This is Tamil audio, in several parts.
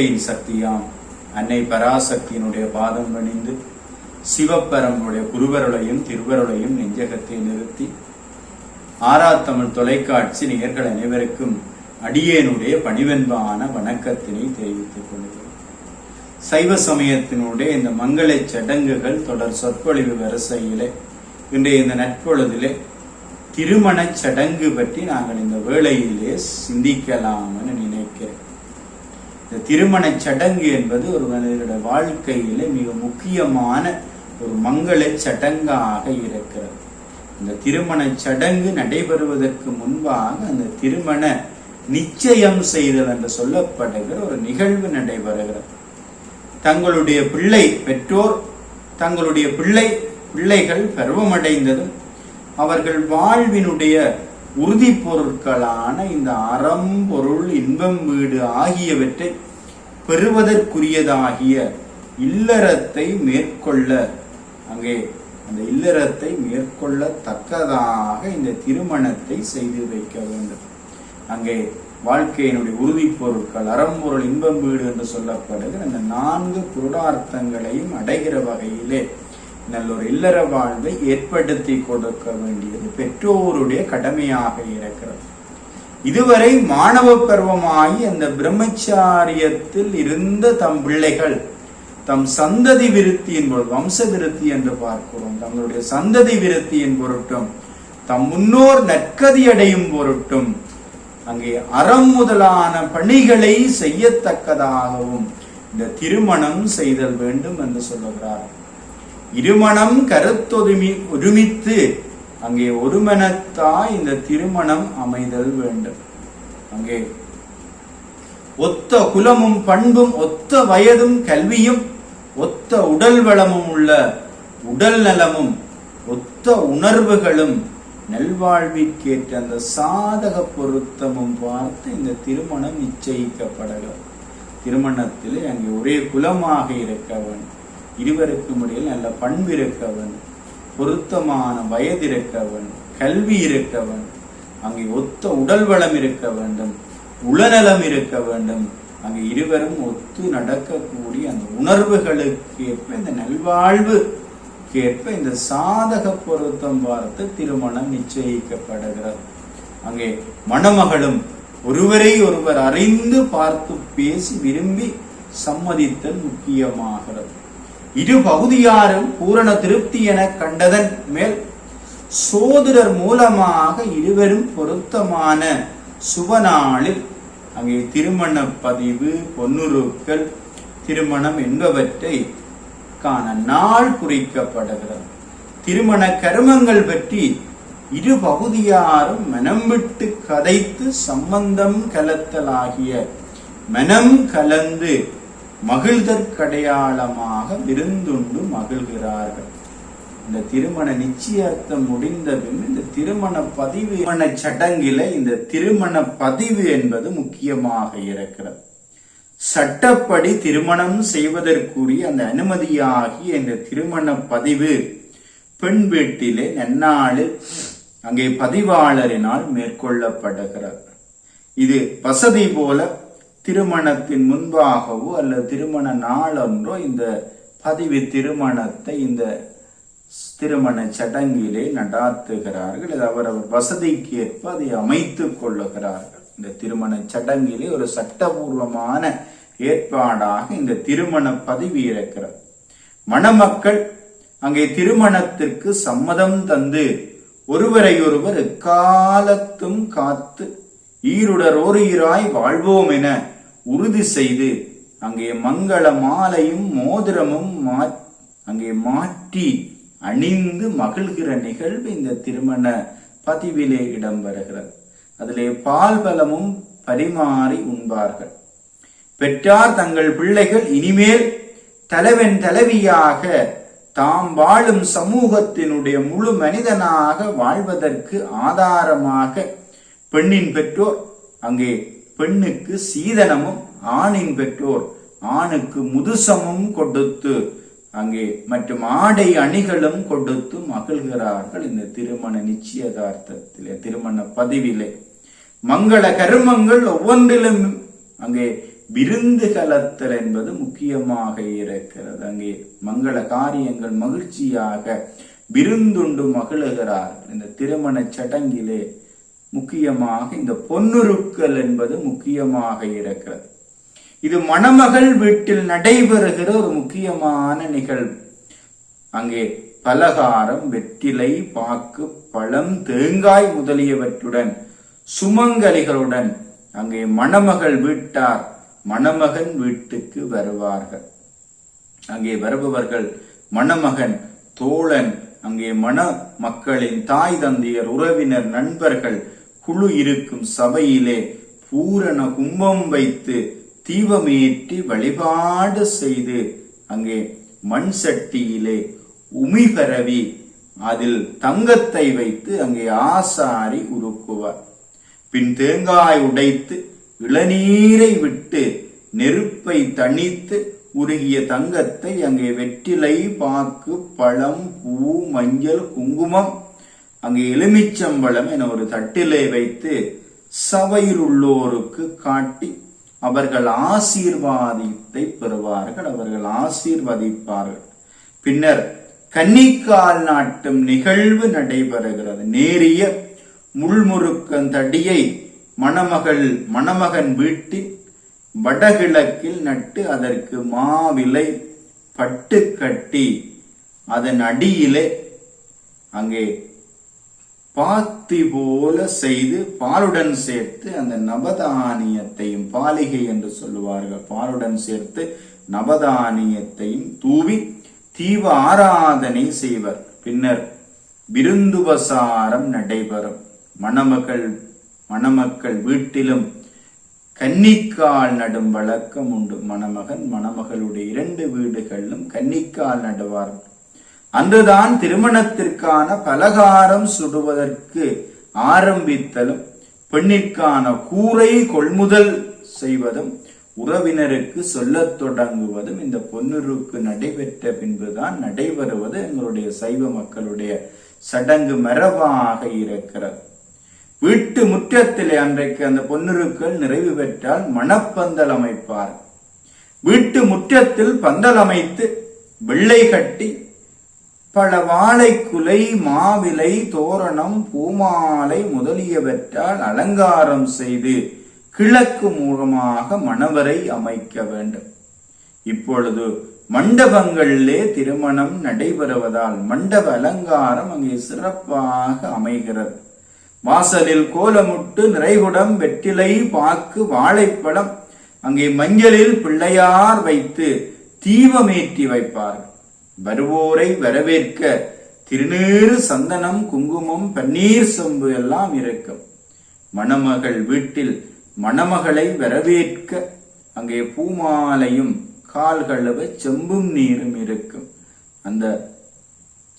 வாழ்க்கையின் சக்தியாம் அன்னை பராசக்தியினுடைய பாதம் பணிந்து சிவப்பரம்புடைய குருவருளையும் திருவருளையும் நெஞ்சகத்தை நிறுத்தி ஆறாத்தமிழ் தொலைக்காட்சி நேயர்கள் அனைவருக்கும் அடியேனுடைய பணிவென்பான வணக்கத்தினை தெரிவித்துக் கொள்கிறேன். சைவ சமயத்தினுடைய இந்த மங்கள சடங்குகள் தொடர் சொற்பொழிவு வரிசையிலே இன்றைய இந்த நட்பொழுதிலே திருமண சடங்கு பற்றி நாங்கள் இந்த வேளையிலே சிந்திக்கலாம் என நினைக்கிறேன். இந்த திருமண சடங்கு என்பது ஒரு மனிதனுடைய வாழ்க்கையிலே மிக முக்கியமான ஒரு மங்கள சடங்காக இருக்கிறது. இந்த திருமண சடங்கு நடைபெறுவதற்கு முன்பாக அந்த திருமண நிச்சயம் செய்தல் என்று சொல்லப்படுகிற ஒரு நிகழ்வு நடைபெறுகிறது. தங்களுடைய பிள்ளை பெற்றோர் தங்களுடைய பிள்ளைகள் பருவமடைந்ததும் அவர்கள் வாழ்வினுடைய உறுதி பொருட்களான இந்த அறம் பொருள் இன்பம் வீடு ஆகியவற்றை பெறுவதற்குரியதாகிய இல்லறத்தை மேற்கொள்ள அங்கே அந்த இல்லறத்தை மேற்கொள்ளத்தக்கதாக இந்த திருமணத்தை செய்து வைக்க வேண்டும். அங்கே வாழ்க்கையினுடைய உறுதி பொருட்கள் அறம்பொருள் இன்பம் வீடு என்று சொல்லப்படுகிற அந்த 4 புருடார்த்தங்களையும் அடைகிற வகையிலே நல்லொரு இல்லற வாழ்வை ஏற்படுத்தி கொடுக்க வேண்டியது பெற்றோருடைய கடமையாக இருக்கிறது. இதுவரை மாணவ பருவமாகி அந்த பிரம்மச்சாரியத்தில் இருந்த தம் பிள்ளைகள் தம் சந்ததி விருத்தியின் பொருள் வம்ச விருத்தி என்று பார்க்கிறோம். தங்களுடைய சந்ததி விருத்தியின் பொருட்டும் தம் முன்னோர் நற்கதி அடையும் பொருட்டும் அங்கே அறம் முதலான பணிகளை செய்யத்தக்கதாகவும் இந்த திருமணம் செய்தல் வேண்டும் என்று சொல்லுகிறார். இருமணம் ஒருமித்து அங்கே ஒருமனத்தாய் இந்த திருமணம் அமைதல் வேண்டும். அங்கே ஒத்த குலமும் பண்பும் ஒத்த வயதும் கல்வியும் ஒத்த உடல் வளமும் உள்ள உடல் நலமும் ஒத்த உணர்வுகளும் நல்வாழ்விற்கேற்ற அந்த சாதக பொருத்தமும் பார்த்து இந்த திருமணம் நிச்சயிக்கப்படுகிறது. திருமணத்திலே அங்கே ஒரே குலமாக இருக்க வேண்டும், இருவருக்கும் இடையில் நல்ல பண்பு இருக்க வேண்டும், பொருத்தமான வயது இருக்க வேண்டும், கல்வி இருக்க வேண்டும், அங்கே ஒத்த உடல் வளம் இருக்க வேண்டும், உளநலம் இருக்க வேண்டும், அங்கே இருவரும் ஒத்து நடக்கக்கூடிய அந்த உணர்வுகளுக்கு ஏற்ப இந்த நல்வாழ்வு ஏற்ப இந்த சாதக பொருத்தம் பார்த்து திருமணம் நிச்சயிக்கப்படுகிறது. அங்கே மணமகளும் ஒருவரை ஒருவர் அறிந்து பார்த்து பேசி விரும்பி சம்மதித்தல் முக்கியமாகிறது. இரு பகுதியாரும் பூரண திருப்தி என கண்டதன் மேல் சோதரர் மூலமாக இருவரும் பொருத்தமான சுபநாளில் அங்கே திருமண பதிவு பொன்னுருக்கள் திருமணம் என்பவற்றை காண நாள் குறிக்கப்படுகிறது. திருமண கருமங்கள் பற்றி இரு பகுதியாரும் மனம் விட்டு கதைத்து சம்பந்தம் கலத்தலாகிய மனம் கலந்து மகிழ்தற்கடையாளமாக விருந்துண்டு மகிழ்கிறார்கள். இந்த திருமண நிச்சயத்தம் முடிந்த பின் இந்த திருமண பதிவு சடங்கில இந்த திருமண பதிவு என்பது முக்கியமாக இருக்கிறது. சட்டப்படி திருமணம் செய்வதற்குரிய அந்த அனுமதியாகிய இந்த திருமண பதிவு பெண் வீட்டிலே நன்னாளில் அங்கே பதிவாளரினால் மேற்கொள்ளப்படுகிறது. இது வசதி போல திருமணத்தின் முன்பாகவோ அல்லது திருமண நாளன்றோ இந்த பதிவு திருமணத்தை இந்த திருமண சடங்கிலே நடாத்துகிறார்கள். இது அவரவர் வசதிக்கு ஏற்ப அதை அமைத்துக் கொள்ளுகிறார்கள். இந்த திருமண சடங்கிலே ஒரு சட்டபூர்வமான ஏற்பாடாக இந்த திருமண பதிவு இருக்கிறது. மணமக்கள் அங்கே திருமணத்திற்கு சம்மதம் தந்து ஒருவரை ஒருவர் எக்காலத்தும் காத்து ஈருடர் ஓரீராய் வாழ்வோம் என உறுதி செய்து அங்கே மங்கள மாலையும் மோதிரமும் அங்கே மாற்றி அணிந்து மகிழ்கிற நிகழ்வு இந்த திருமண பதிவிலே இடம்பெறுகிறது. அதிலே பால் பலமும் பரிமாறி உண்பார்கள். பெற்றார் தங்கள் பிள்ளைகள் இனிமேல் தலைவன் தலைவியாக தாம் வாழும் சமூகத்தினுடைய முழு மனிதனாக வாழ்வதற்கு ஆதாரமாக பெண்ணின் பெற்றோர் அங்கே பெண்ணுக்கு சீதனமும் ஆணின் பெற்றோர் ஆணுக்கு முதுசமும் கொடுத்து அங்கே மற்றும் ஆடை அணிகளும் கொடுத்து மகிழ்கிறார்கள். இந்த திருமண நிச்சயதார்த்தத்திலே திருமண பதிவிலே மங்கள கருமங்கள் ஒவ்வொன்றிலும் அங்கே விருந்து கலத்தல் என்பது முக்கியமாக இருக்கிறது. அங்கே மங்கள காரியங்கள் மகிழ்ச்சியாக விருந்துண்டு மகிழுகிறார். இந்த திருமண சடங்கிலே முக்கியமாக இந்த பொன்னுருக்கள் என்பது முக்கியமாக இருக்கிறது. இது மணமகள் வீட்டில் நடைபெறுகிற ஒரு முக்கியமான நிகழ்வு. அங்கே பலகாரம், வெற்றிலை, பாக்கு, பழம், தேங்காய் முதலியவற்றுடன் சுமங்கலிகளுடன் அங்கே மணமகள் வீட்டார் மணமகன் வீட்டுக்கு வருவார்கள். அங்கே வருபவர்கள் மணமகன், தோழன், அங்கே மக்களின் தாய் தந்தையர், உறவினர், நண்பர்கள் குழு இருக்கும் சபையிலே பூரண கும்பம் வைத்து தீபமேற்றி வழிபாடு செய்து அங்கே மண் சட்டியிலே உமி பரவி அதில் தங்கத்தை வைத்து அங்கே ஆசாரி உருக்குவார். பின் தேங்காய் உடைத்து இளநீரை விட்டு நெருப்பை தணித்து உருகிய தங்கத்தை அங்கே வெற்றிலை, பாக்கு, பழம், பூ, மஞ்சள், குங்குமம், அங்கே எலுமிச்சம்பழம் என ஒரு தட்டிலே வைத்து சபையில் உள்ளோருக்கு காட்டி அவர்கள் ஆசீர்வாதத்தை பெறுவார்கள். அவர்கள் ஆசீர்வதிப்பார்கள். பின்னர் கன்னிக்கால் நாட்டும் நிகழ்வு நடைபெறுகிறது. நேரிய முள்முறுக்கந்தடியை மணமகன் வீட்டில் வடகிழக்கில் நட்டு அதற்கு மாவிலை பட்டு கட்டி அதன் அடியிலே அங்கே பாத்தி போல செய்து பாலுடன் சேர்த்து அந்த நவதானியத்தையும், பாலிகை என்று சொல்லுவார்கள், பாலுடன் சேர்த்து நவதானியத்தையும் தூவி தீப ஆராதனை செய்வர். பின்னர் விருந்துபசாரம் நடைபெறும். மணமக்கள் வீட்டிலும் கன்னிக்கால் நடும் வழக்கம் உண்டு. மணமகன் மணமகளுடைய 2 வீடுகளிலும் கன்னிக்கால் நடுவார்கள். அன்றுதான் திருமணத்திற்கான பலகாரம் சுடுவதற்கு ஆரம்பித்தலும், பெண்ணிற்கான கூரை கொள்முதல் செய்வதும், உறவினருக்கு சொல்லத் தொடங்குவதும் இந்த பொன்னுருக்கு நடைபெற்ற பின்புதான் நடைபெறுவது எங்களுடைய சைவ மக்களுடைய சடங்கு மரபாக இருக்கிறது. வீட்டு முற்றத்திலே அன்றைக்கு அந்த பொன்னுருக்கள் நிறைவு பெற்றால் மணப்பந்தல் அமைப்பார். வீட்டு முற்றத்தில் பந்தல் அமைத்து வெள்ளை கட்டி பல வாழை குலை, மாவிலை, தோரணம், பூமாலை முதலியவற்றால் அலங்காரம் செய்து கிழக்கு மூலமாக மணவரை அமைக்க வேண்டும். இப்பொழுது மண்டபங்களிலே திருமணம் நடைபெறுவதால் மண்டப அலங்காரம் அங்கே சிறப்பாக அமைகிறது. வாசலில் கோலமுட்டு நிறைகுடம், வெற்றிலை, பாக்கு, வாழைப்பழம், அங்கே மஞ்சளில் பிள்ளையார் வைத்து தீபமேற்றி வைப்பார்கள். வருவோரை வரவேற்க திருநீறு, சந்தனம், குங்குமம், பன்னீர் சொம்பு எல்லாம் இருக்கும். மணமகள் வீட்டில் மணமகளை வரவேற்க அங்கே பூமாலையும் கால் கழுவ செம்பும் நீரும் இருக்கும். அந்த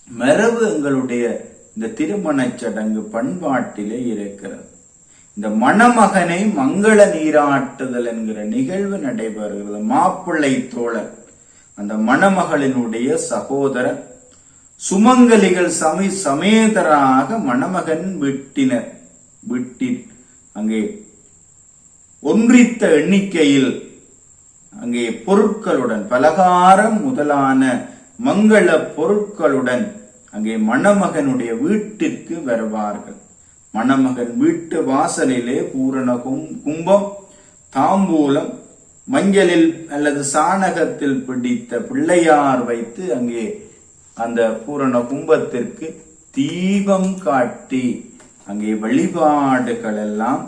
மரபு எங்களுடைய இந்த திருமண சடங்கு பண்பாட்டிலே இருக்கிறது. இந்த மணமகனை மங்கள நீராட்டுதல் என்கிற நிகழ்வு நடைபெறுகிறது. மாப்பிள்ளை தோழர் அந்த மணமகளினுடைய சகோதரன் சுமங்கலிகள் சமேதராக மணமகன் வீட்டில் அங்கே ஒன்றித்த எண்ணிக்கையில் அங்கே பொருட்களுடன், பலகாரம் முதலான மங்கள பொருட்களுடன் அங்கே மணமகனுடைய வீட்டிற்கு வருவார்கள். மணமகன் வீட்டு வாசலிலே பூரண கும்பம், தாம்பூலம், மஞ்சளில் அல்லது சாணகத்தில் பிடித்த பிள்ளையார் வைத்து அங்கே அந்த பூரண கும்பத்திற்கு தீபம் காட்டி அங்கே வழிபாடுகள் எல்லாம்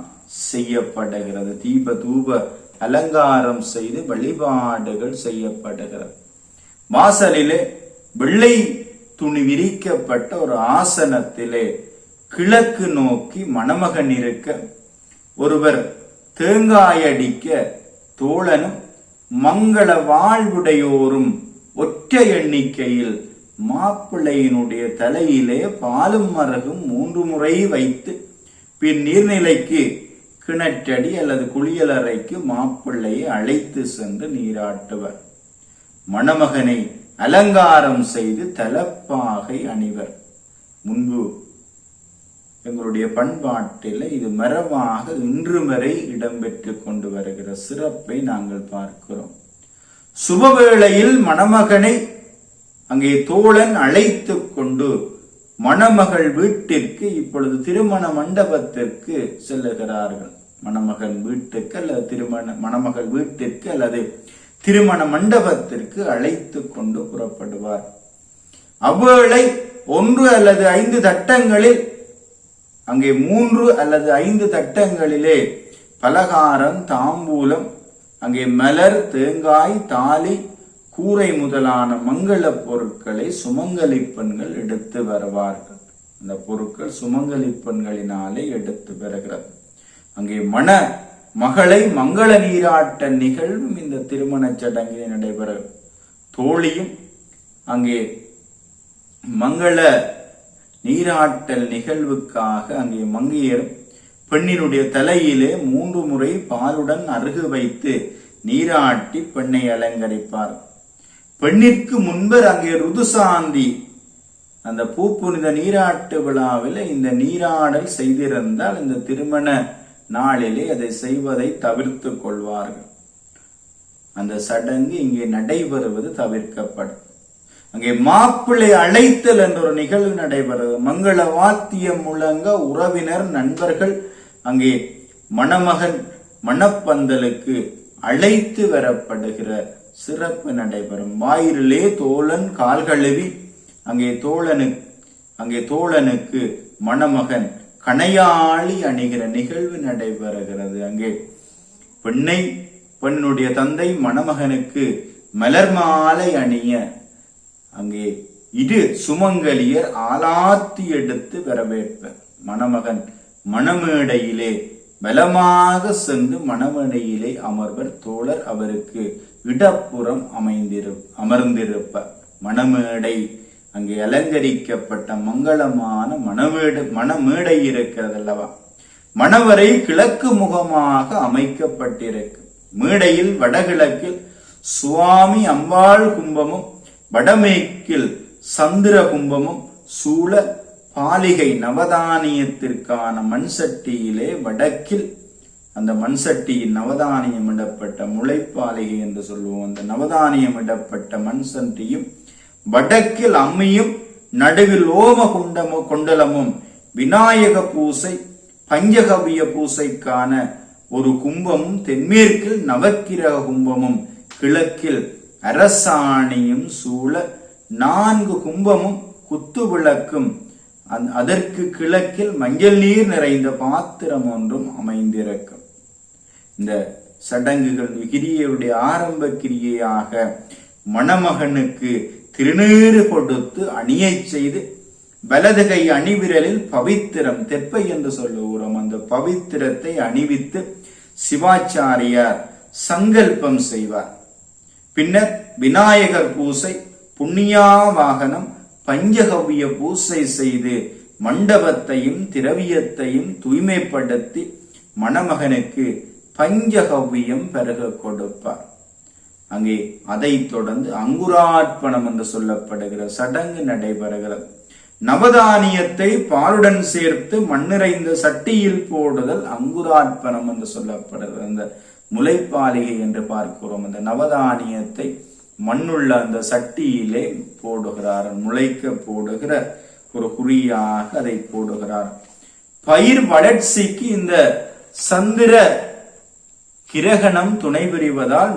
செய்யப்படுகிறது. தீப தூப அலங்காரம் செய்து வழிபாடுகள் செய்யப்படுகிறது. வாசலிலே வெள்ளை துணி விரிக்கப்பட்ட ஒரு ஆசனத்திலே கிழக்கு நோக்கி மணமகன் இருக்க, ஒருவர் தேங்காயடிக்க தோழனும் மங்கள வாழ்வுடையோரும் ஒற்றை எண்ணிக்கையில் மாப்பிள்ளையினுடைய தலையிலே பாலும் மரகும் 3 முறை வைத்து பின் நீர்நிலைக்கு, கிணற்றடி அல்லது குளியலறைக்கு மாப்பிள்ளையை அழைத்து சென்று நீராட்டுவர். மணமகனை அலங்காரம் செய்து தலப்பாகை அணிவர். முன்பு எங்களுடைய பண்பாட்டில் இது மரபாக இன்று வரை இடம்பெற்று கொண்டு வருகிற சிறப்பை நாங்கள் பார்க்கிறோம். சுபவேளையில் மணமகனை அங்கே தோழன் அழைத்து கொண்டு மணமகள் வீட்டிற்கு, இப்பொழுது திருமண மண்டபத்திற்கு செல்லுகிறார்கள். மணமகன் வீட்டுக்கு அல்லது மணமகள் வீட்டிற்கு அல்லது திருமண மண்டபத்திற்கு அழைத்து கொண்டு புறப்படுவார். அவ்வேளை 1 அல்லது 5 தட்டங்களில், அங்கே 3 அல்லது 5 தட்டங்களிலே பலகாரம், தாம்பூலம், அங்கே மலர், தேங்காய், தாலி, கூரை முதலான மங்கள பொருட்களை சுமங்கலி பெண்கள் எடுத்து வருவார்கள். அந்த பொருட்கள் சுமங்கலி பெண்களினாலே எடுத்து வருகிறது. அங்கே மகளை மங்கள நீராட்ட நிகழ்வும் இந்த திருமண சடங்கில் நடைபெற, தோழியும் அங்கே மங்கள நீராட்டல் நிகழ்வுக்காக அங்கே மங்கையரும் பெண்ணினுடைய தலையிலே 3 முறை பாலுடன் அருகு வைத்து நீராட்டி பெண்ணை அலங்கரிப்பார். பெண்ணிற்கு முன்பர் அங்கே ருதுசாந்தி, அந்த பூப்புனித நீராட்டு விழாவில் இந்த நீராடல் செய்திருந்தால் இந்த திருமண நாளிலே அதை செய்வதை தவிர்த்து கொள்வார்கள். அந்த சடங்கு இங்கே நடைபெறுவது தவிர்க்கப்படும். அங்கே மாப்பிள்ளை அழைத்தல் என்ற ஒரு நிகழ்வு நடைபெறுவது. மங்கள வாத்தியம் முழங்க உறவினர், நண்பர்கள் அங்கே மணமகன் மணப்பந்தலுக்கு அழைத்து வரப்படுகிற சிறப்பு நடைபெறும். வாயிலே தோழன் கால் கழுவி அங்கே தோழனுக்கு மணமகன் கணையாளி அணிகிற நிகழ்வு நடைபெறுகிறது. அங்கே பெண்ணுடைய தந்தை மணமகனுக்கு மலர் மாலை அணிய அங்கே இரு சுமங்கலியர் ஆலாத்தி எடுத்து வரவேற்பர். மணமகன் மணமேடையிலே பலமாக சென்று மணமேடையிலே அமர்வர். தோழர் அவருக்கு இடப்புறம் அமர்ந்திருப்ப. மணமேடை அங்கே அலங்கரிக்கப்பட்ட மங்களமான மணமேடை இருக்கிறது அல்லவா. மணவரை கிழக்கு முகமாக அமைக்கப்பட்டிருக்கு. மேடையில் வடகிழக்கில் சுவாமி அம்பாள் கும்பமும் வடமேற்கில் சந்திர கும்பமும் சூழ பாலிகை நவதானியத்திற்கான மண்சட்டியிலே வடக்கில் அந்த மண்சட்டியில் நவதானியம் இடப்பட்ட முளைப்பாலிகை என்று சொல்லுவோம். அந்த நவதானியம் இடப்பட்ட மண்சட்டியும் வடக்கில் அம்மியும் நடுவில் ஓம கொண்டலமும் விநாயக பூசை பஞ்சகவிய பூசைக்கான ஒரு கும்பமும் தென்மேற்கில் நவக்கிரக கும்பமும் கிழக்கில் அரசாணியும் சூழ 4 கும்பமும் குத்து விளக்கும் அதற்கு கிழக்கில் மஞ்சள் நீர் நிறைந்த பாத்திரம் ஒன்றும் அமைந்திருக்கும். இந்த சடங்குகள் கிரியையுடைய ஆரம்ப கிரியையாக மணமகனுக்கு திருநீறு கொடுத்து அணியை செய்து வலதுகை அணிவிரலில் பவித்திரம் தெப்பை என்று சொல்லுகிறோம். அந்த பவித்திரத்தை அணிவித்து சிவாச்சாரியார் சங்கல்பம் செய்வார். பின்னர் விநாயகர் பூசை, புண்ணியா வாகனம், பஞ்சகவ்ய பூசை செய்து மண்டபத்தையும் திரவியத்தையும் தூய்மைப்படுத்தி மணமகனுக்கு பஞ்சகவ்யம் பெருக கொடுப்பார். அங்கே அதை தொடர்ந்து அங்குரார்ப்பணம் என்று சொல்லப்படுகிற சடங்கு நடைபெறுகிறது. நவதானியத்தை பாலுடன் சேர்த்து மண்ணிறைந்த சட்டியில் போடுதல் அங்குரார்ப்பணம் என்று சொல்லப்படுகிறது. அந்த முளைப்பாலிகை என்று பார்க்கிறோம். அந்த நவதானியத்தை மண்ணுள்ள அந்த சட்டியிலே போடுகிறார். முளைக்க போடுகிற ஒரு குறியாக அதை போடுகிறார். பயிர் வளர்ச்சிக்கு இந்த சந்திர கிரகணம் துணை புரிவதால்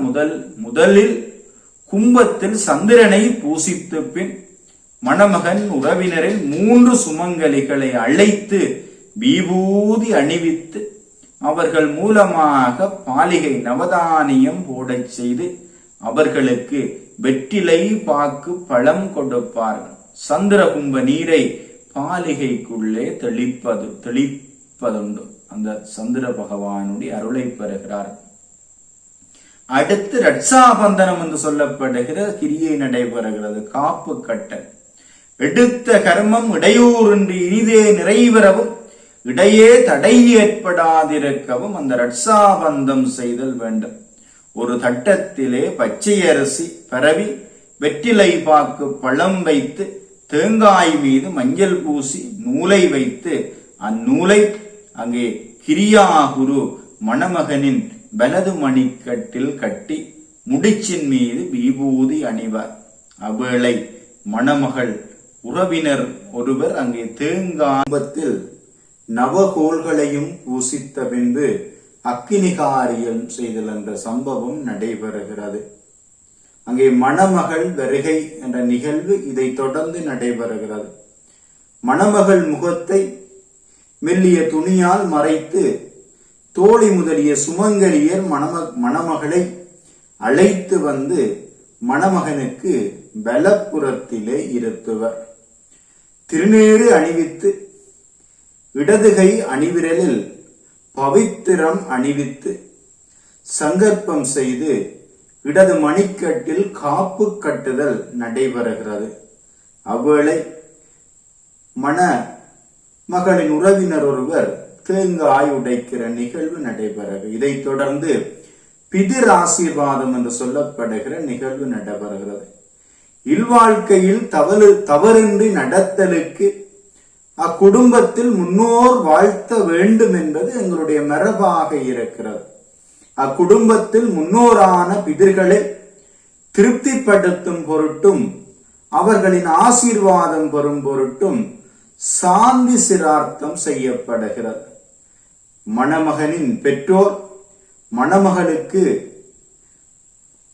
முதலில் கும்பத்தில் சந்திரனை பூசித்து பின் மணமகன் உறவினரில் 3 சுமங்கலிகளை அழைத்து விபூதி அணிவித்து அவர்கள் மூலமாக பாலிகை நவதானியம் போடச் செய்து அவர்களுக்கு வெற்றிலை பாக்கு பழம் கொடுப்பார்கள். சந்திர கும்ப நீரை பாலிகைக்குள்ளே தெளிப்பதுண்டு. அந்த சந்திர பகவானுடைய அருளை பெறுகிறார். அடுத்து ரட்சாபந்தனம் என்று சொல்லப்படுகிற கிரியை நடைபெறுகிறது. காப்பு கட்டல். எடுத்த கர்மம் இடையூறின்றி இனிதே நிறைவேறவும் இடையே தடை ஏற்படாதிருக்கவும் அந்த ரட்சாபந்தம் செய்தல் வேண்டும். ஒரு தட்டத்திலே பச்சை அரிசி பரவி வெற்றிலை பாக்கு பழம் வைத்து தேங்காய் மீது மஞ்சள் பூசி நூலை வைத்து அந்நூலை அங்கே கிரியாகுரு மணமகனின் வலது மணிக்கட்டில் கட்டி முடிச்சின் மீது விபூதி அணிவார். அவ்வேளை மணமகள் உறவினர் ஒருவர் அங்கே தேங்காம்பத்தில் நவகோள்களையும் பூசித்த பின்பு அக்கினிகாரியம் செய்தல் என்ற சம்பவம் நடைபெறுகிறது. அங்கே மணமகள் வருகை என்ற நிகழ்வு இதை தொடர்ந்து நடைபெறுகிறது. மணமகள் முகத்தை மெல்லிய துணியால் மறைத்து தோழி முதலிய சுமங்கலியர் மணமகளை அழைத்து வந்து மணமகனுக்கு பலப்புறத்திலே இருத்துவர். திருநீறு அணிவித்து இடதுகை அணிவிரலில் பவித்திரம் அணிவித்து சங்கற்பம் செய்து இடது மணிக்கட்டில் காப்பு கட்டுதல் நடைபெறுகிறது. அவ்வேளை மகளின் உறவினர் ஒருவர் தேங்காய் உடைக்கிற நிகழ்வு நடைபெறுகிறது. இதைத் தொடர்ந்து பிதிர் ஆசீர்வாதம் என்று சொல்லப்படுகிற நிகழ்வு நடைபெறுகிறது. இல்வாழ்க்கையில் தவறின்றி நடத்தலுக்கு அக்குடும்பத்தில் முன்னோர் வாழ்த்த வேண்டும் என்பது எங்களுடைய மரபாக இருக்கிறது. அக்குடும்பத்தில் முன்னோரான பிதிர்களை திருப்திப்படுத்தும் பொருட்டும் அவர்களின் ஆசீர்வாதம் பெறும் பொருட்டும் சாந்தி சிரார்த்தம் செய்யப்படுகிறது. மணமகனின் பெற்றோர் மணமகளுக்கு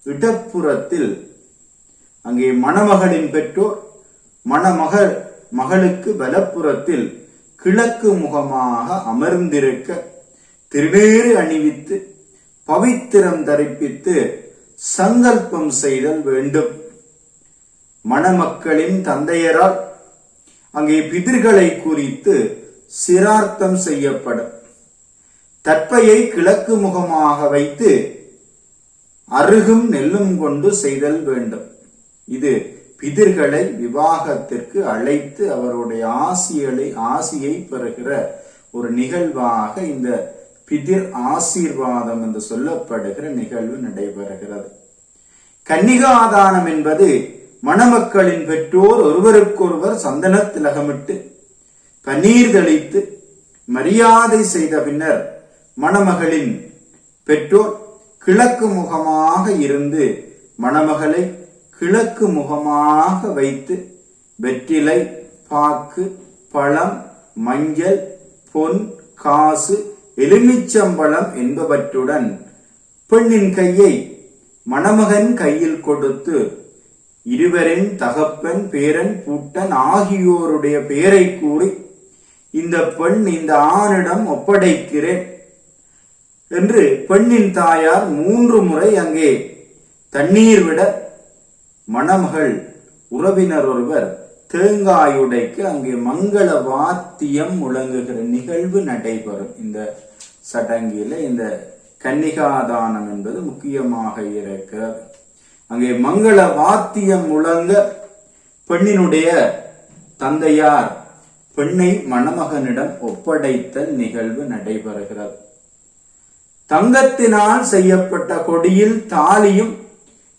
இடப்புறத்தில் அங்கே மணமகளின் பெற்றோர் மகளுக்கு வலப்புறத்தில் கிழக்கு முகமாக அமர்ந்திருக்க திருநீறு அணிவித்து பவித்திரம் தரிப்பித்து சங்கல்பம் செய்தல் வேண்டும். மணமக்களின் தந்தையரால் அங்கே பிதிர்களை குறித்து சிரார்த்தம் செய்யப்படும். தற்பையை கிழக்கு முகமாக வைத்து அருகும் நெல்லும் கொண்டு செய்தல் வேண்டும். இது பிதிர்களை விவாகத்திற்கு அழைத்து அவருடைய ஆசியை பெறுகிற ஒரு நிகழ்வாக இந்த பிதிர் ஆசீர்வாதம் என்று சொல்லப்படுகிற நிகழ்வு நடைபெறுகிறது. கன்னிகாதானம் என்பது மணமக்களின் பெற்றோர் ஒருவருக்கொருவர் சந்தன திலகமிட்டு பன்னீர் தெளித்து மரியாதை செய்த பின்னர் மணமகளின் பெற்றோர் கிழக்கு முகமாக இருந்து மணமகளை கிழக்கு முகமாக வைத்து வெற்றிலை, பாக்கு, பழம், மஞ்சள், பொன், காசு, எலுமிச்சம்பழம் என்பவற்றுடன் பெண்ணின் கையை மணமகன் கையில் கொடுத்து இருவரின் தகப்பன், பேரன், பூட்டன் ஆகியோருடைய பெயரை கூறி இந்த பெண் இந்த ஆணிடம் ஒப்படைக்கிறேன் என்று பெண்ணின் தாயார் 3 முறை அங்கே தண்ணீர் விட மணமகள் உறவினர் ஒருவர் தேங்காயுடைக்கு அங்கே மங்கள வாத்தியம் முழங்குகிற நிகழ்வு நடைபெறும். இந்த சடங்கில இந்த கன்னிகாதானம் என்பது முக்கியமாக இருக்கிறது. அங்கே மங்கள வாத்தியம் முழங்க பெண்ணினுடைய தந்தையார் பெண்ணை மணமகனிடம் ஒப்படைத்தல் நிகழ்வு நடைபெறுகிறது. தங்கத்தினால் செய்யப்பட்ட கொடியில் தாலியும்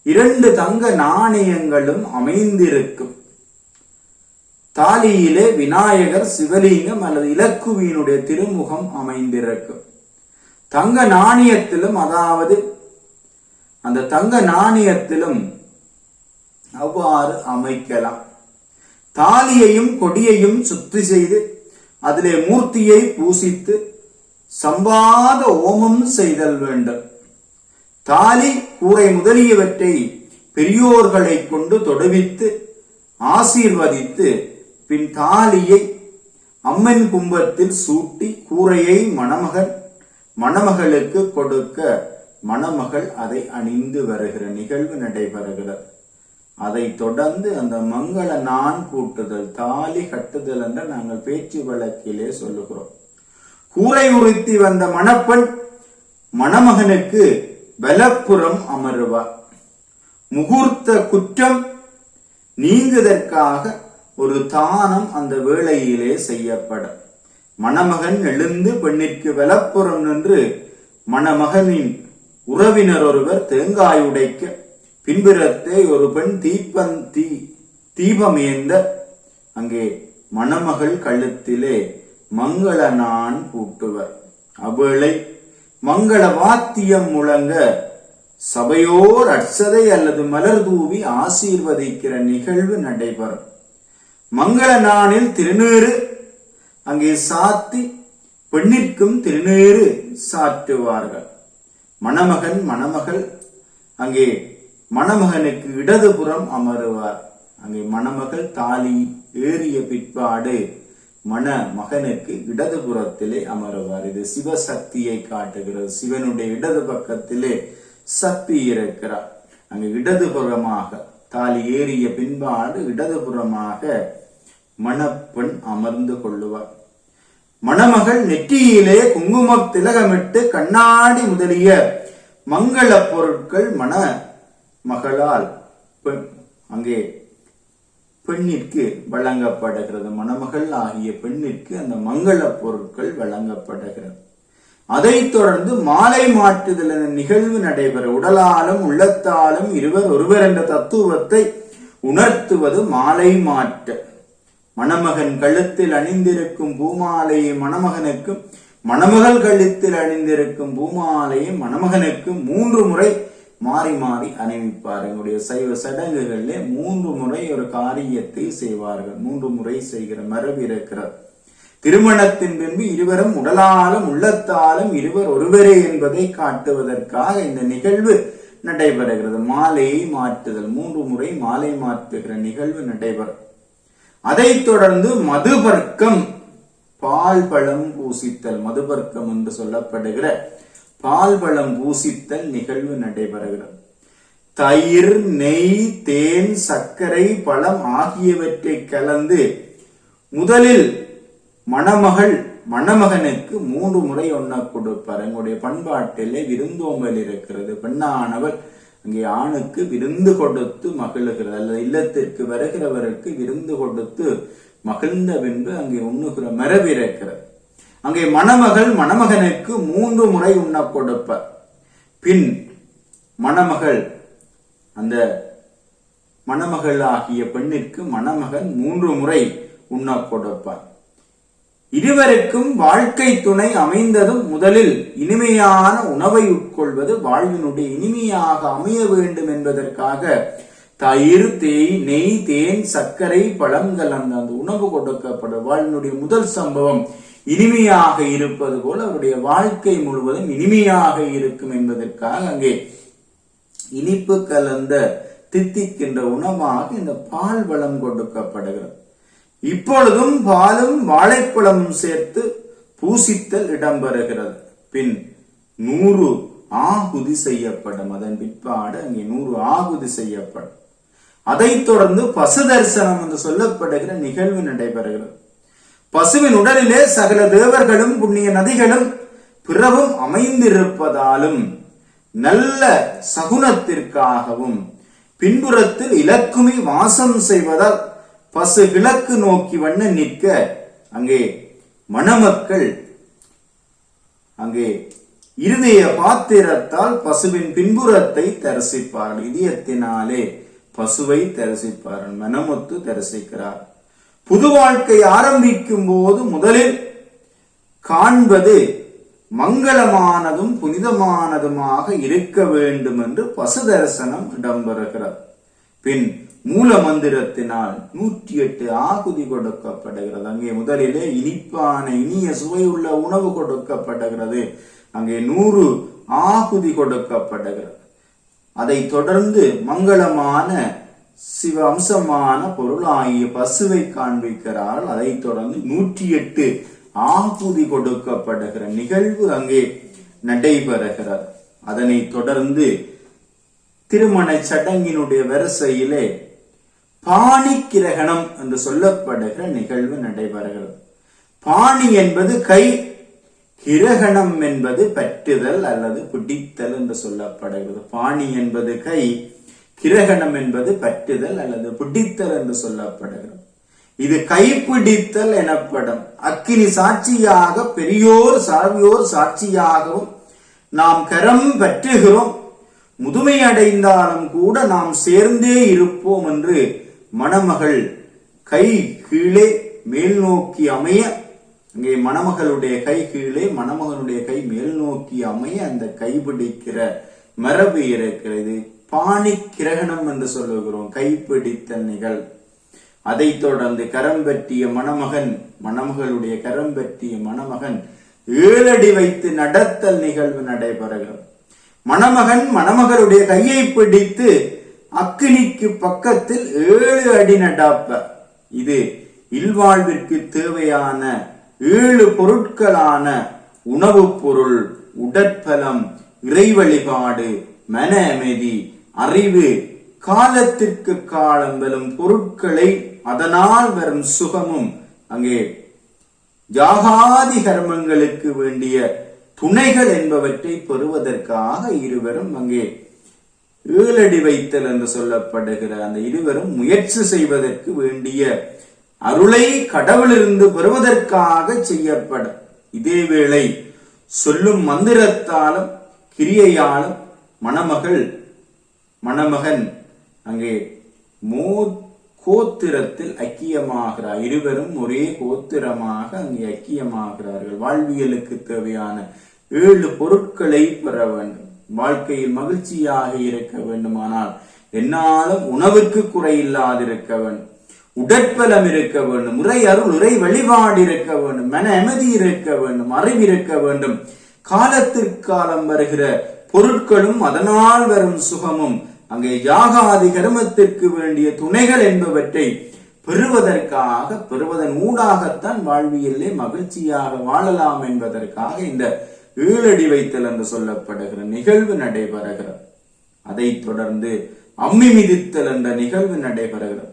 2 தங்க நாணயங்களும் அமைந்திருக்கும். தாலியிலே விநாயகர், சிவலிங்கம் அல்லது இலக்குவியினுடைய திருமுகம் அமைந்திருக்கும். தங்க நாணயத்திலும் அதாவது அந்த தங்க நாணயத்திலும் அவ்வாறு அமைக்கலாம். தாலியையும் கொடியையும் சுத்தி செய்து அதிலே மூர்த்தியை பூசித்து சம்பாத ஓமம் செய்தல் வேண்டும். தாலி, கூரை முதலியவற்றை பெரியோர்களை கொண்டு தொடுவித்து ஆசீர்வதித்து பின் தாலியை அம்மன் கும்பத்தில் சூட்டி கூரையை மணமகளுக்கு கொடுக்க மணமகள் அதை அணிந்து வருகிற நிகழ்வு நடைபெறுகிறது. அதை தொடர்ந்து அந்த மங்கள நான் கூட்டுதல், தாலி கட்டுதல் என்று நாங்கள் பேச்சு வழக்கிலே சொல்லுகிறோம். கூரை உறுத்தி வந்த மணப்பெண் மணமகனுக்கு பலப்புறம் அமருவார். முகூர்த்த குற்றம் நீங்குவதற்காக ஒரு தானம் அந்த வேளையிலே செய்யப்படும். மணமகன் எழுந்து பெண்ணிற்கு வலப்புறம் நின்று மணமகனின் உறவினர் ஒருவர் தேங்காய் உடைக்க பின்புறத்தை ஒரு பெண் தீபமேந்த அங்கே மணமகள் கழுத்திலே மங்கள நான் கூட்டுவர். அவ்வேளை மங்கள வாத்தியம் முழங்க சபையோர் அட்சதை அல்லது மலர் தூவி ஆசீர்வதிக்கிற நிகழ்வு நடைபெறும். மங்கள நாளில் திருநீறு அங்கே சாத்தி பெண்ணிற்கும் திருநீறு சாற்றுவார்கள். மணமகன் மணமகள் அங்கே மணமகனுக்கு இடதுபுறம் அமருவார். அங்கே மணமகள் தாலி ஏறிய பிற்பாடு மணமகனுக்கு இடதுபுறத்திலே அமருவார். இது சிவசக்தியை காட்டுகிறது. சிவனுடைய இடது பக்கத்திலே சக்தி இருக்கிறார். அங்கு இடதுபுறமாக தாலி ஏறிய பின்பாடு இடதுபுறமாக மணப்பெண் அமர்ந்து கொள்ளுவார். மணமகள் நெற்றியிலே குங்குமம் திலகமிட்டு கண்ணாடி முதலிய மங்கள பொருட்கள் மணமகளால் அங்கே பெண்ணிற்கு வழங்கப்படுகிறது. மணமகள் ஆகிய பெண்ணிற்கு அந்த மங்கள பொருட்கள் வழங்கப்படுகிறது. அதைத் தொடர்ந்து மாலை மாற்றுதல் என்ற நிகழ்வு நடைபெற உடலாலும் உள்ளத்தாலும் இருவர் ஒருவர் என்ற தத்துவத்தை உணர்த்துவது மாலை மாற்று. மணமகன் கழுத்தில் அணிந்திருக்கும் பூமாலையை மணமகனுக்கும், மணமகள் கழுத்தில் அணிந்திருக்கும் பூமாலையை மணமகனுக்கும் 3 முறை மாறி மாறி அணிவிப்பார். எங்களுடைய சைவ சடங்குகளிலே 3 முறை ஒரு காரியத்தை செய்வார்கள். 3 முறை செய்கிற மரபு இருக்கிறது. திருமணத்தின் பின்பு இருவரும் உடலாலும் உள்ளத்தாலும் இருவர் ஒருவரே என்பதை காட்டுவதற்காக இந்த நிகழ்வு நடைபெறுகிறது. மாலையை மாற்றுதல், 3 முறை மாலை மாற்றுகிற நிகழ்வு நடைபெறும். அதைத் தொடர்ந்து மதுபர்க்கம், பால் பழம் பூசித்தல், மதுபர்க்கம் என்று சொல்லப்படுகிற பால் பழம் பூசித்தல் நிகழ்வு நடைபெறுகிறது. தயிர், நெய், தேன், சர்க்கரை, பழம் ஆகியவற்றை கலந்து முதலில் மணமகள் மணமகனுக்கு 3 முறை ஒன்ன கொடுப்பார். எங்களுடைய பண்பாட்டிலே விருந்தோம்பல் இருக்கிறது. பெண்ணானவள் அங்கே ஆணுக்கு விருந்து கொடுத்து மகிழ்கிறது, அல்லது இல்லத்திற்கு வருகிறவருக்கு விருந்து கொடுத்து மகிழ்ந்த பின்பு அங்கே உண்ணுகிற மரபு இருக்கிறது. அங்கே மணமகள் மணமகனுக்கு 3 முறை உண்ண கொடுப்பார். பின் மணமகள் அந்த மணமகள் ஆகிய பெண்ணிற்கு மணமகன் 3 முறை உண்ண கொடுப்பார். இருவருக்கும் வாழ்க்கை துணை அமைந்ததும் முதலில் இனிமையான உணவை உட்கொள்வது வாழ்வினுடைய இனிமையாக அமைய வேண்டும் என்பதற்காக தயிர், நெய், தேன், சர்க்கரை, பழங்கள் அந்த உணவு கொடுக்கப்படும். வாழ்வினுடைய முதல் சம்பவம் இனிமையாக இருப்பது போல அவருடைய வாழ்க்கை முழுவதும் இனிமையாக இருக்கும் என்பதற்காக அங்கே இனிப்பு கலந்த தித்திக்கின்ற உணவாக இந்த பால் வளம் கொடுக்கப்படுகிறது. இப்பொழுதும் பாலும் வாழைப்பழமும் சேர்த்து பூசித்தல் இடம்பெறுகிறது. பின் 100 ஆகுதி செய்யப்படும். அதன் பிற்பாடு அங்கே 100 ஆகுதி செய்யப்படும். அதைத் தொடர்ந்து பசு தரிசனம் என்று சொல்லப்படுகிற நிகழ்வு நடைபெறுகிறது. பசுவின் உடலிலே சகல தேவர்களும் புண்ணிய நதிகளும் பிறவும் அமைந்திருப்பதாலும் நல்ல சகுனத்திற்காகவும் பின்புறத்தில் இலக்குமி வாசம் செய்வதால் பசு கிழக்கு நோக்கி வண்ண நிற்க அங்கே மணமக்கள் அங்கே இருதய பாத்திரத்தால் பசுவின் பின்புறத்தை தரிசிப்பார்கள். இதயத்தினாலே பசுவை தரிசிப்பார்கள். மனமுத்து தரிசிக்கிறார். புது வாழ்க்கை ஆரம்பிக்கும் போது முதலில் காண்பது மங்களமானதும் புனிதமானதுமாக இருக்க வேண்டும் என்று பசு தரிசனம் இடம்பெறுகிறது. பின் மூல மந்திரத்தினால் 108 ஆகுதி கொடுக்கப்படுகிறது. அங்கே முதலிலே இனிப்பான இனிய சுவையுள்ள உணவு கொடுக்கப்படுகிறது. அங்கே 100 ஆகுதி கொடுக்கப்படுகிறது. அதை தொடர்ந்து மங்களமான சிவ அம்சமான பொருளாகிய பசுவை காண்பிக்கிறார்கள். அதை தொடர்ந்து 108 ஆகுதி கொடுக்கப்படுகிற நிகழ்வு அங்கே நடைபெறுகிறது. அதனை தொடர்ந்து திருமண சடங்கினுடைய வரிசையிலே பாணி கிரகணம் என்று சொல்லப்படுகிற நிகழ்வு நடைபெறுகிறது. பாணி என்பது கை, கிரகணம் என்பது பற்றுதல் அல்லது பிடித்தல் என்று சொல்லப்படுகிறது. பாணி என்பது கை, கிரகணம் என்பது பற்றுதல் அல்லது பிடித்தல் என்று சொல்லப்படுகிறது. இது கைப்பிடித்தல் எனப்படும். அக்கினி சாட்சியாக பெரியோர் சாவியோர் சாட்சியாகவும் நாம் கரம் பற்றுகிறோம், முதுமை அடைந்தாலும் கூட நாம் சேர்ந்தே இருப்போம் என்று மணமகள் கை கீழே மேல் நோக்கி அமைய அங்கே மணமகளுடைய கை கீழே, மணமகனுடைய கை மேல் நோக்கி அமைய அந்த கைப்பிடிக்கிற மரபு இருக்கிறது. பாணி கிரகணம் என்று சொல்லுகிறோம், கைப்பிடித்தல் நிகழ்வு. அதை தொடர்ந்து கரம் பற்றிய மணமகன், மணமகளுடைய கரம் பற்றிய மணமகன் 7 அடி வைத்து நடத்தல் நிகழ்வு நடைபெறுகிறது. மணமகன் மணமகளுடைய கையை பிடித்து அக்கினிக்கு பக்கத்தில் 7 அடி நடப்ப. இது இல்வாழ்விற்கு தேவையான 7 பொருட்களான உணவுப் பொருள், உடற்பலம், இறை வழிபாடு, மன அமைதி, அறிவு, காலத்திற்கு காலம் வரும் பொருட்களை அதனால் வரும் சுகமும், அங்கே யாகாதி கர்மங்களுக்கு வேண்டிய துணைகள் என்பவற்றை பெறுவதற்காக இருவரும் அங்கே 7 அடி வைத்தல் என்று சொல்லப்படுகிற அந்த இருவரும் முயற்சி செய்வதற்கு வேண்டிய அருளை கடவுளிலிருந்து பெறுவதற்காக செய்யப்படும். இதேவேளை சொல்லும் மந்திரத்தாலும் கிரியையாலும் மணமகன் அங்கே கோத்திரத்தில் ஐக்கியமாகிறார். இருவரும் ஒரே கோத்திரமாக அங்கே ஐக்கியமாகிறார்கள். வாழ்வியலுக்கு தேவையான 7 பொருட்களை பெற வேண்டும். வாழ்க்கையில் மகிழ்ச்சியாக இருக்க வேண்டுமானால் என்னாலும் உணவுக்கு குறையில்லாதிருக்க வேண்டும், உடற்பலம் இருக்க வேண்டும், இறை அருள், இறை வழிபாடு இருக்க வேண்டும், மன அமைதி இருக்க வேண்டும், அறிவு இருக்க வேண்டும், காலத்திற்காலம் வருகிற பொருட்களும் அதனால் வரும் சுகமும், அங்கே யாகாதி கர்மத்திற்கு வேண்டிய துணைகள் என்பவற்றை பெறுவதன் ஊடாகத்தான் வாழ்வியலே மகிழ்ச்சியாக வாழலாம் என்பதற்காக இந்த 7 அடி வைத்தல் என்று சொல்லப்படுகிற நிகழ்வு நடைபெறுகிறது. அதை தொடர்ந்து அம்மி மிதித்தல் என்ற நிகழ்வு நடைபெறுகிறது.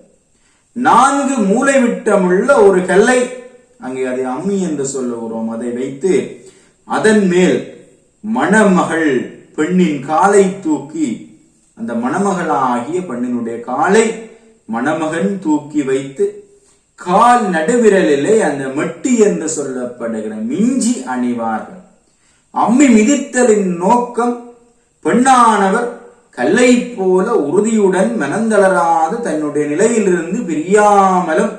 4 மூலை விட்டமுள்ள ஒரு கல்லை, அங்கே அதை அம்மி என்று சொல்லுகிறோம், அதை வைத்து அதன் மேல் மணமகள் பெண்ணின் காலை தூக்கி, அந்த மணமகளாகிய பெண்ணினுடைய காலை மணமகன் தூக்கி வைத்து கால் நடுவிரலிலே அந்த மெட்டி என்று சொல்லப்படுகிற மிஞ்சி அணிவார்கள். அம்மி மிதித்தலின் நோக்கம் பெண்ணானவர் கல்லை போல உறுதியுடன் மனந்தளராது தன்னுடைய நிலையிலிருந்து பிரியாமலும்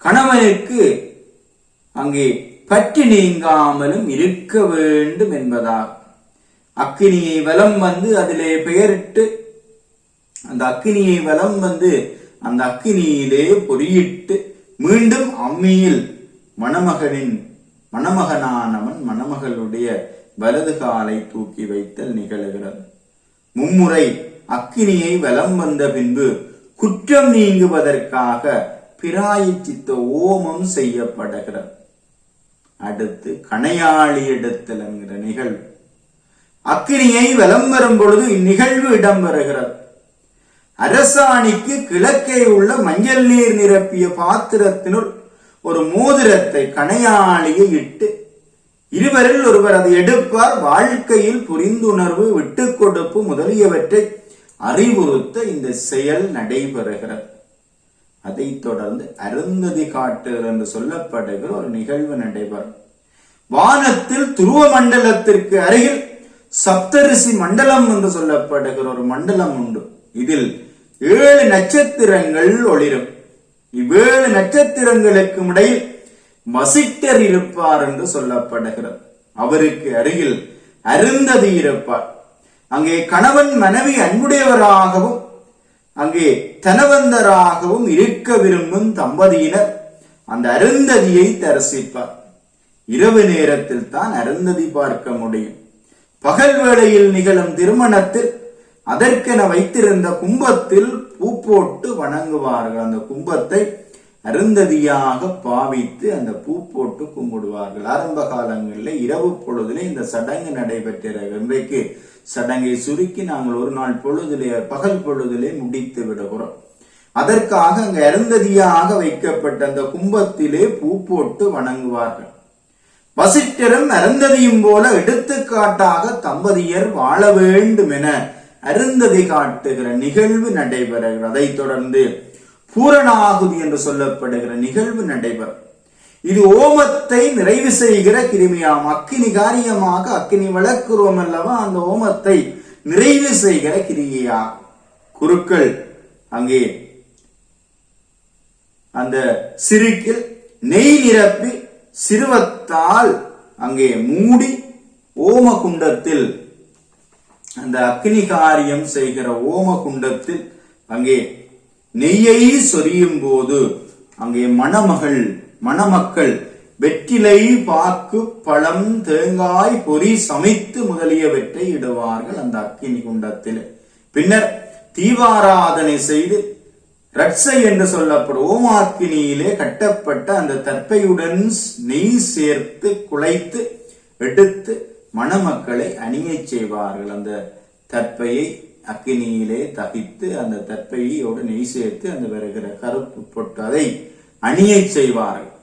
கணவனுக்கு அங்கே பற்றி நீங்காமலும் இருக்க வேண்டும் என்பதாகும். அக்கினியை வலம் வந்து அதிலே பெயரிட்டு அந்த அக்கினியை வலம் வந்து அந்த அக்கினியிலே பொறியிட்டு மீண்டும் அம்மியில் மணமகனானவன் மணமகளுடைய வலது காலை தூக்கி வைத்தல் நிகழ்கிறது. மும்முறை அக்கினியை வலம் வந்த பின்பு குற்றம் நீங்குவதற்காக பிராயச்சித்த ஓமம் செய்யப்படுகிறது. அடுத்து கணையாளி எடுத்தல் என்கிற நிகழ்வு. அக்கினியை வலம் வரும் பொழுது இந்நிகழ்வு இடம்பெறுகிறது. அரசாணிக்கு கிழக்கே உள்ள மஞ்சள் நீர் நிரப்பிய பாத்திரத்தினுள் ஒரு மோதிரத்தை கணையாளியை இட்டு இருவரில் ஒருவர் அதை எடுப்பார். வாழ்க்கையில் புரிந்துணர்வு, விட்டு கொடுப்பு முதலியவற்றை அறிவுறுத்த இந்த செயல் நடைபெறுகிறது. அதை தொடர்ந்து அருந்ததி காட்டுதல் என்று சொல்லப்படுகிற ஒரு நிகழ்வு நடைபெறும். வானத்தில் துருவ மண்டலத்திற்கு அருகில் சப்தரிசி மண்டலம் என்று சொல்லப்படுகிற ஒரு மண்டலம் உண்டு. இதில் 7 நட்சத்திரங்கள் ஒளிரும். இவ்வேழு நட்சத்திரங்களுக்கு இடையில் வசிட்டர் இருப்பார் என்று சொல்லப்படுகிறது. அவருக்கு அருகில் அருந்ததி இருப்பார். அங்கே கணவன் மனைவி அன்புடையவராகவும் அங்கே தனவந்தராகவும் இருக்க விரும்பும் தம்பதியினர் அந்த அருந்ததியை தரிசிப்பார். இரவு நேரத்தில் தான் அருந்ததி பார்க்க முடியும். பகல் வேளையில் நிகழும் திருமணத்தில் அதற்கென வைத்திருந்த கும்பத்தில் பூ போட்டு வணங்குவார்கள். அந்த கும்பத்தை அருந்ததியாக பாவித்து அந்த பூ போட்டு கும்பிடுவார்கள். ஆரம்ப காலங்களில் இரவு பொழுதிலே இந்த சடங்கு நடைபெற்றது. இன்றைக்கு சடங்கை சுருக்கி நாங்கள் ஒரு நாள் பொழுதிலே, பகல் பொழுதிலே முடித்து விடுகிறோம். அதற்காக அங்கு அருந்ததியாக வைக்கப்பட்ட அந்த கும்பத்திலே பூ போட்டு வணங்குவார்கள். வசிட்டரும் அருந்ததியும் போல எடுத்துக்காட்டாக தம்பதியர் வாழ வேண்டும் என அருந்ததி காட்டுகிற நிகழ்வு நடைபெறுகிறது. அதை தொடர்ந்து பூரணாகுதி என்று சொல்லப்படுகிற நிகழ்வு நடைபெறும். இது ஓமத்தை நிறைவு செய்கிற கிருமியாம். அக்கினி காரியமாக அக்கினி வளர்க்கிறோம் அல்லவா, அந்த ஓமத்தை நிறைவு செய்கிற கிரியா. குருக்கள் அங்கே அந்த சிறுக்கில் நெய் நிரப்பி சிறுவத்தால் அங்கே மூடி ஓமகுண்டத்தில், அந்த அக்னி காரியம் செய்கிற ஓமகுண்டத்தில் அங்கே நெய்யை சொரியும் போது அங்கே மணமக்கள் வெற்றிலை, பாக்கு, பழம், தேங்காய், பொறி, சமைத்து முதலியவற்றை இடுவார்கள் அந்த அக்கினி குண்டத்தில். பின்னர் தீபாராதனை செய்து ரட்சை என்று சொல்லப்படும் ஓமாக்கினியிலே கட்டப்பட்ட அந்த தற்பையுடன் நெய் சேர்த்து குழைத்து எடுத்து மணமக்களை அணியச் செய்வார்கள். அந்த தற்பையை அக்கினியிலே தகித்து அந்த தற்பையோடு நெய் சேர்த்து அந்த வருகிற கருப்பு பொட்டு அதை அணியச் செய்வார்கள்.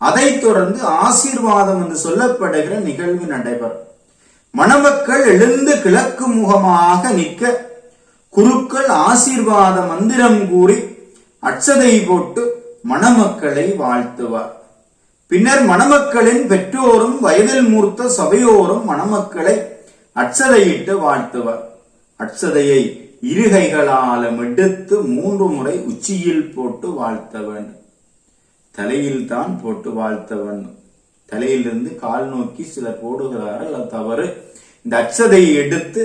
அதைத் தொடர்ந்து ஆசீர்வாதம் என்று சொல்லப்படுகிற நிகழ்வு நடைபெறும். மணமக்கள் எழுந்து கிழக்கு முகமாக நிற்க குருக்கள் ஆசீர்வாத மந்திரம் கூறி அட்சதை போட்டு மணமக்களை வாழ்த்துவார். பின்னர் மணமக்களின் பெற்றோரும் வயதில் மூர்த்த சபையோரும் மணமக்களை அட்சதையிட்டு வாழ்த்துவார். அட்சதையை இருகைகளாலும் எடுத்து 3 முறை உச்சியில் போட்டு வாழ்த்த வேண்டும். தலையில் தான் போட்டு வாழ்த்த வேண்டும். தலையிலிருந்து கால் நோக்கி சிலர் போடுகிறார்கள், அது தவறு. இந்த அட்சதையை எடுத்து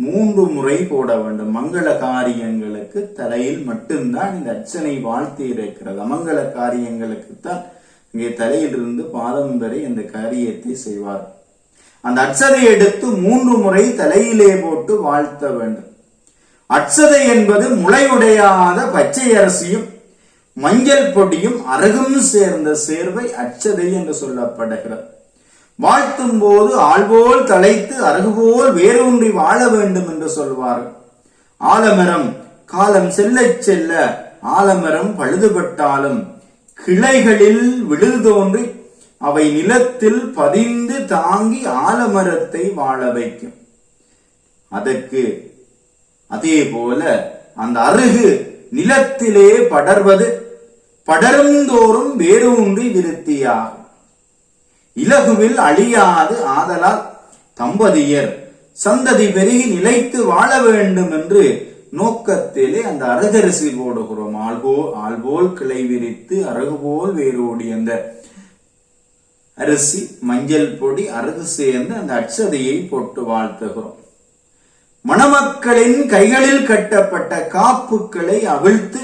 3 முறை போட வேண்டும். மங்கள காரியங்களுக்கு தலையில் மட்டும்தான் இந்த அர்ச்சனை வாழ்த்து இருக்கிறது. அமங்கல காரியங்களுக்கு தான் இங்கே தலையிலிருந்து பாதம் வரை இந்த காரியத்தை செய்வார். அந்த அட்சதை எடுத்து 3 முறை தலையிலே போட்டு வாழ்த்த வேண்டும். அட்சதை என்பது முளையுடையாத பச்சை அரிசியும் மஞ்சள் பொடியும் அரகும் சேர்ந்த சேர்வை அட்சதை என்று சொல்லப்படுகிறது. வாழ்த்தும் போது ஆள்போல் தலைத்து அரகுபோல் வேரூன்றி வாழ வேண்டும் என்று சொல்வார்கள். ஆலமரம் காலம் செல்ல செல்ல ஆலமரம் பழுதுபட்டாலும் கிளைகளில் விழுது தோன்றி அவை நிலத்தில் பதிந்து தாங்கி ஆலமரத்தை வாழ வைக்கும். அதற்கு அதே போல அந்த அருகு நிலத்திலே படர்வது படருந்தோறும் வேரூன்றி விருத்தியாகும். இலகுவில் அழியாது ஆதலால் தம்பதியர் சந்ததி பெருகி நிலைத்து வாழ வேண்டும் என்று நோக்கத்திலே அந்த அரகரிசி போடுகிறோம். ஆள்போல் கிளை விரித்து அரகுபோல் வேரோடி அந்த அரிசி, மஞ்சள் பொடி, அரகு சேர்ந்து அந்த அட்சதையை போட்டு வாழ்த்துகிறோம். மணமக்களின் கைகளில் கட்டப்பட்ட காப்புக்களை அவிழ்த்து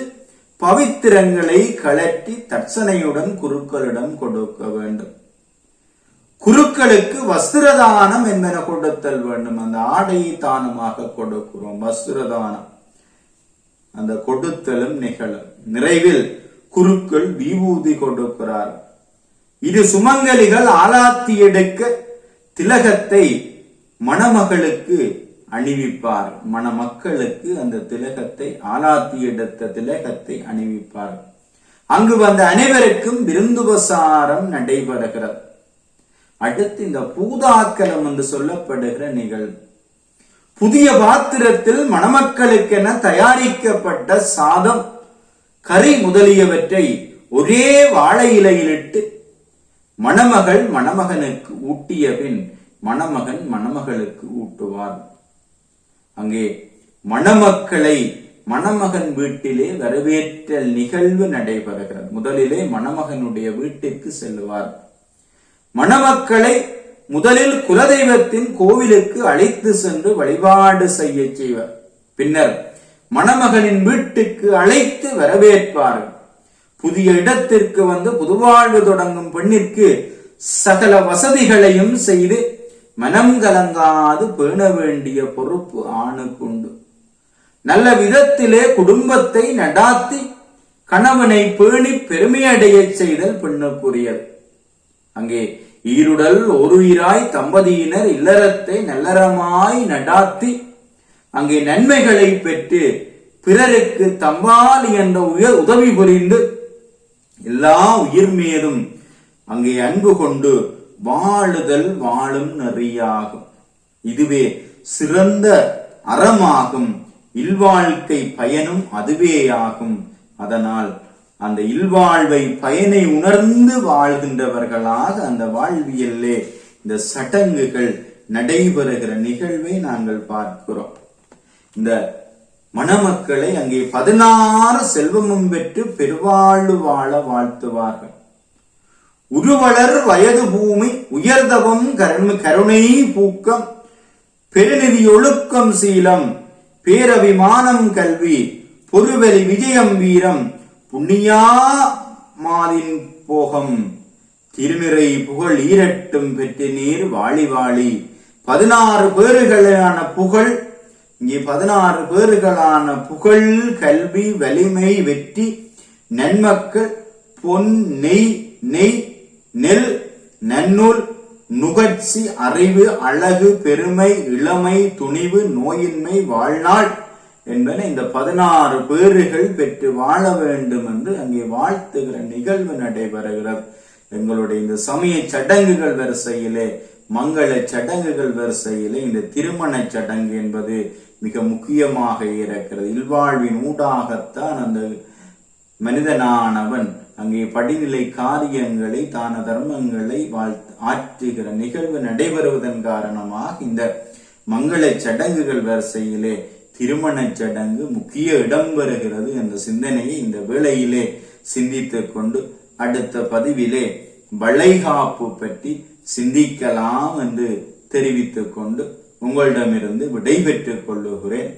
பவித்திரங்களை கழற்றி தட்சணையுடன் குருக்களிடம் கொடுக்க வேண்டும். குருக்களுக்கு வஸ்திரதானம் என்பன கொடுத்தல் வேண்டும். அந்த ஆடையை தானமாக கொடுக்கிறோம். வஸ்திரதானம் அந்த கொடுத்தலும் நிகழும். நிறைவில் குருக்கள் விபூதி கொடுக்கிறார். இது சுமங்கலிகள் ஆலாத்தி எடுக்க திலகத்தை மணமகளுக்கு அணிவிப்பார். மணமக்களுக்கு அந்த திலகத்தை ஆலாத்தி எடுத்த திலகத்தை அணிவிப்பார். அங்கு வந்த அனைவருக்கும் விருந்துபசாரம் நடைபெறுகிறது. அடுத்து இந்த பூதாக்கலம் என்று சொல்லப்படுகிற நிகழ்வு. புதிய பாத்திரத்தில் மணமக்களுக்கென தயாரிக்கப்பட்ட சாதம், கறி முதலியவற்றை ஒரே வாழை இலையிலிட்டு மணமகள் மணமகனுக்கு ஊட்டிய பின் மணமகன் மணமகளுக்கு ஊட்டுவார். அங்கே மணமக்களை மணமகன் வீட்டிலே வரவேற்றல் நிகழ்வு நடைபெறுகிறது. முதலிலே மணமகனுடைய வீட்டிற்கு செல்லுவார். மணமக்களை முதலில் குலதெய்வத்தின் கோவிலுக்கு அழைத்து சென்று வழிபாடு செய்ய செய்வார். பின்னர் மணமகனின் வீட்டுக்கு அழைத்து வரவேற்பார்கள். புதிய இடத்திற்கு வந்து புதுவாழ்வு தொடங்கும் பெண்ணிற்கு சகல வசதிகளையும் செய்து மனம் கலங்காது பேண வேண்டிய பொறுப்பு ஆணுக்குண்டு. நல்ல விதத்திலே குடும்பத்தை நடாத்தி கணவனை பேணி பெருமையடைய செய்தல் பெண்ணுக்குரியது. அங்கே ஈருடல் ஒருயிராய் தம்பதியினர் இல்லறத்தை நல்லறமாய் நடாத்தி அங்கே நன்மைகளை பெற்று பிறருக்கு தம்பால் என்ற உதவி புரிந்து எல்லா உயிர் மீதும் அங்கே அன்பு கொண்டு வாழுதல் வாழும் நெறியாகும். இதுவே சிறந்த அறமாகும். இல்வாழ்க்கை பயனும் அதுவே ஆகும். அதனால் அந்த இல்வாழ்வை பயனை உணர்ந்து வாழ்கின்றவர்களாக அந்த வாழ்வியல்லே இந்த சடங்குகள் நடைபெறுகிற நிகழ்வை நாங்கள் பார்க்கிறோம். இந்த மணமக்களை அங்கே 16 செல்வமும் பெற்று பெருவாழ்வு வாழ வாழ்த்துவார்கள். உருவளர் வயது பூமி உயர்தவம் கருணை பூக்கம் பெருநிதி ஒழுக்கம் சீலம் பேரபிமானம் கல்வி பொருவெளி விஜயம் வீரம் புண்ணியா மாதின் போகம் திருநிறை புகழ் ஈரட்டும் பெற்று நீர் வாழி வாழி. 16 பேறுகளான புகழ், இங்கே 16 பேறுகளான புகழ், கல்வி, வலிமை, வெற்றி, நன்மக்கள், பொன், நெய், நெல், நன்னூல், நுகர்ச்சி, அறிவு, அழகு, பெருமை, இளமை, துணிவு, நோயின்மை, வாழ்நாள் என்பன இந்த 16 பேறுகள் பெற்று வாழ வேண்டும் என்று அங்கே வாழ்த்துகிற நிகழ்வு நடைபெறுகிறது. எங்களுடைய இந்த சமய சடங்குகள் வரிசையிலே, மங்கள சடங்குகள் வரிசையிலே இந்த திருமண சடங்கு என்பது மிக முக்கியமாக இருக்கிறது. இல்வாழ்வின் ஊடாகத்தான் அந்த மனிதனானவன் அங்கே படிநிலை காரியங்களை, தான தர்மங்களை ஆற்றுகிற நிகழ்வு நடைபெறுவதன் காரணமாக இந்த மங்கள சடங்குகள் வரிசையிலே திருமண சடங்கு முக்கிய இடம் பெறுகிறது என்ற சிந்தனையை இந்த வேளையிலே சிந்தித்துக் கொண்டு அடுத்த பதிவிலே வளைகாப்பு பற்றி சிந்திக்கலாம் என்று தெரிவித்துக் கொண்டு உங்களிடமிருந்து விடைபெற்றுக் கொள்ளுகிறேன்.